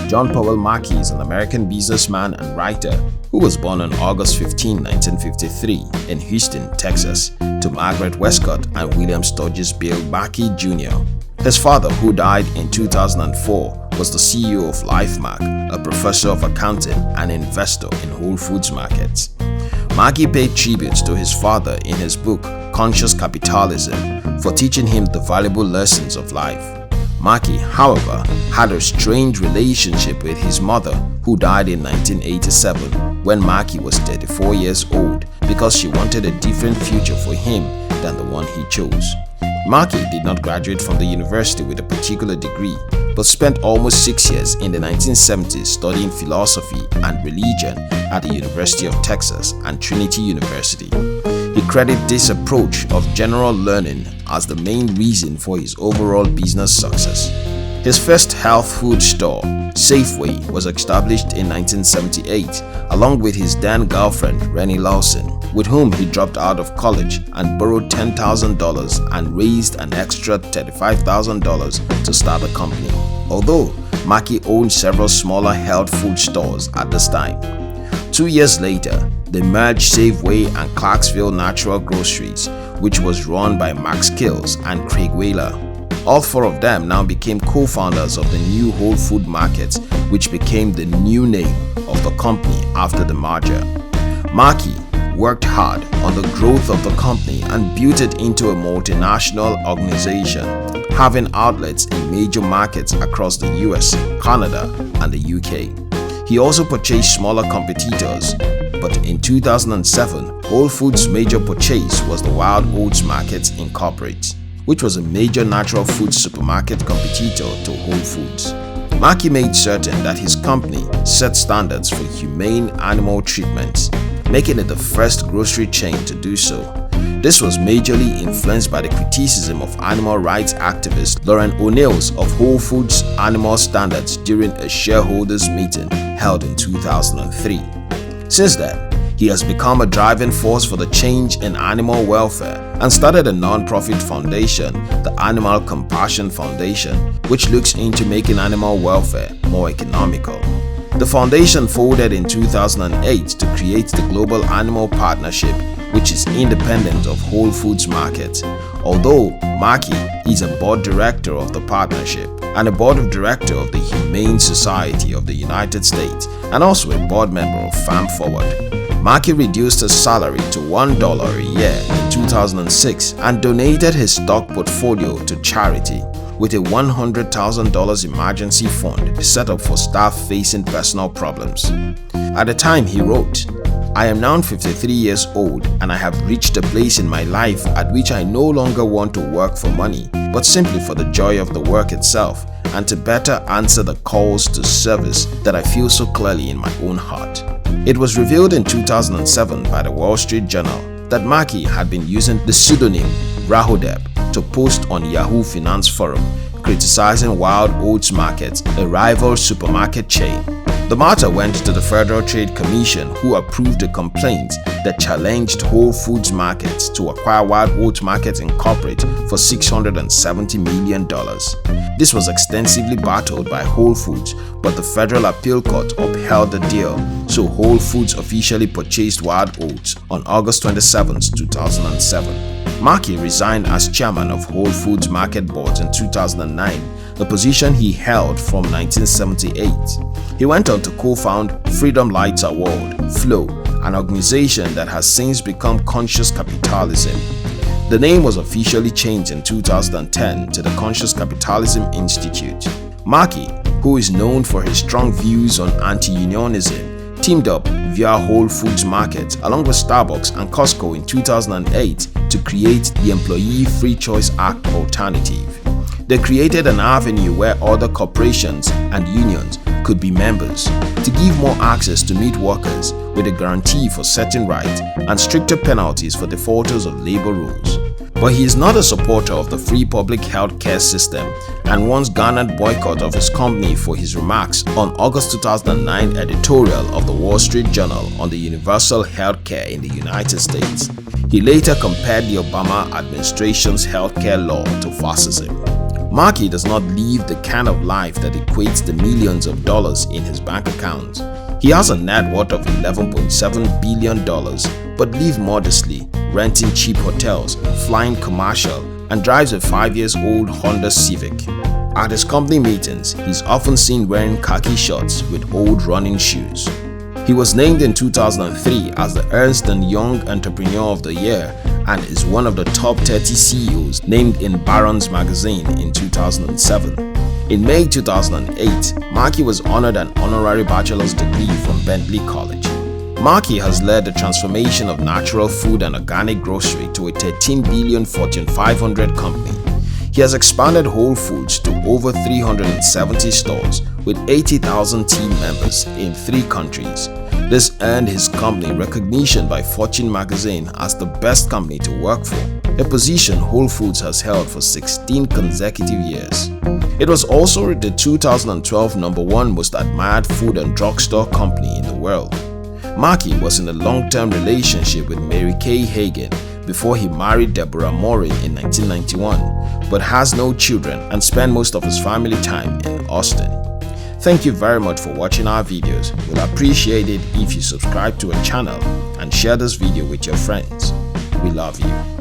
John Powell Mackey is an American businessman and writer who was born on August 15, 1953 in Houston, Texas, to Margaret Wescott and William Sturges Bill Mackey Jr. His father, who died in 2004, was the CEO of LifeMark, a professor of accounting and investor in Whole Foods markets. Mackey paid tribute to his father in his book Conscious Capitalism for teaching him the valuable lessons of life. Mackey, however, had a strained relationship with his mother, who died in 1987 when Mackey was 34 years old because she wanted a different future for him than the one he chose. Mackey did not graduate from the university with a particular degree, but spent almost 6 years in the 1970s studying philosophy and religion at the University of Texas and Trinity University. He credited this approach of general learning as the main reason for his overall business success. His first health food store, Safeway, was established in 1978 along with his then girlfriend Rennie Lawson, with whom he dropped out of college and borrowed $10,000 and raised an extra $35,000 to start the company. Although Mackey owned several smaller health food stores at this time. 2 years later, they merged Safeway and Clarksville Natural Groceries, which was run by Max Kills and Craig Wheeler. All four of them now became co-founders of the new Whole Food Market, which became the new name of the company after the merger. Mackey worked hard on the growth of the company and built it into a multinational organization, having outlets in major markets across the US, Canada, and the UK. He also purchased smaller competitors, but in 2007, Whole Foods' major purchase was the Wild Oats Market Incorporated, which was a major natural food supermarket competitor to Whole Foods. Mackey made certain that his company set standards for humane animal treatment, making it the first grocery chain to do so. This was majorly influenced by the criticism of animal rights activist Lauren O'Neill's of Whole Foods animal standards during a shareholders meeting held in 2003. Since then, he has become a driving force for the change in animal welfare and started a non-profit foundation, the Animal Compassion Foundation, which looks into making animal welfare more economical. The foundation folded in 2008 to create the Global Animal Partnership, which is independent of Whole Foods Market. Although Mackey is a board director of the partnership and a board of director of the Humane Society of the United States and also a board member of Farm Forward. Mackey reduced his salary to $1 a year in 2006 and donated his stock portfolio to charity, with a $100,000 emergency fund set up for staff facing personal problems. At the time he wrote, "I am now 53 years old and I have reached a place in my life at which I no longer want to work for money, but simply for the joy of the work itself and to better answer the calls to service that I feel so clearly in my own heart." It was revealed in 2007 by the Wall Street Journal that Mackey had been using the pseudonym Rahodeb to post on Yahoo Finance Forum, criticizing Wild Oats Market, a rival supermarket chain. The matter went to the Federal Trade Commission, who approved a complaint that challenged Whole Foods Market to acquire Wild Oats Market Incorporated for $670 million. This was extensively battled by Whole Foods, but the Federal Appeal Court upheld the deal, so Whole Foods officially purchased Wild Oats on August 27, 2007. Mackey resigned as chairman of Whole Foods Market Board in 2009, a position he held from 1978. He went on to co-found Freedom Lights Award, FLOW, an organization that has since become Conscious Capitalism. The name was officially changed in 2010 to the Conscious Capitalism Institute. Mackey, who is known for his strong views on anti-unionism, teamed up via Whole Foods Market along with Starbucks and Costco in 2008 to create the Employee Free Choice Act alternative. They created an avenue where other corporations and unions could be members to give more access to meet workers with a guarantee for certain rights and stricter penalties for defaulters of labor rules. But he is not a supporter of the free public health care system and once garnered boycott of his company for his remarks on August 2009 editorial of the Wall Street Journal on the universal health care in the United States. He later compared the Obama administration's health care law to fascism. Mackey does not live the kind of life that equates to millions of dollars in his bank account. He has a net worth of $11.7 billion, but lives modestly, renting cheap hotels, flying commercial, and drives a 5-year-old Honda Civic. At his company meetings, he's often seen wearing khaki shorts with old running shoes. He was named in 2003 as the Ernst & Young Entrepreneur of the Year and is one of the top 30 CEOs named in Barron's magazine in 2007. In May 2008, Mackey was honored an honorary bachelor's degree from Bentley College. Mackey has led the transformation of natural food and organic grocery to a $13 billion Fortune 500 company. He has expanded Whole Foods to over 370 stores with 80,000 team members in 3 countries. This earned his company recognition by Fortune magazine as the best company to work for, a position Whole Foods has held for 16 consecutive years. It was also the 2012 #1 most admired food and drugstore company in the world. Mackey was in a long-term relationship with Mary Kay Hagan before he married Deborah Morin in 1991, but has no children and spent most of his family time in Austin. Thank you very much for watching our videos. We'll appreciate it if you subscribe to our channel and share this video with your friends. We love you.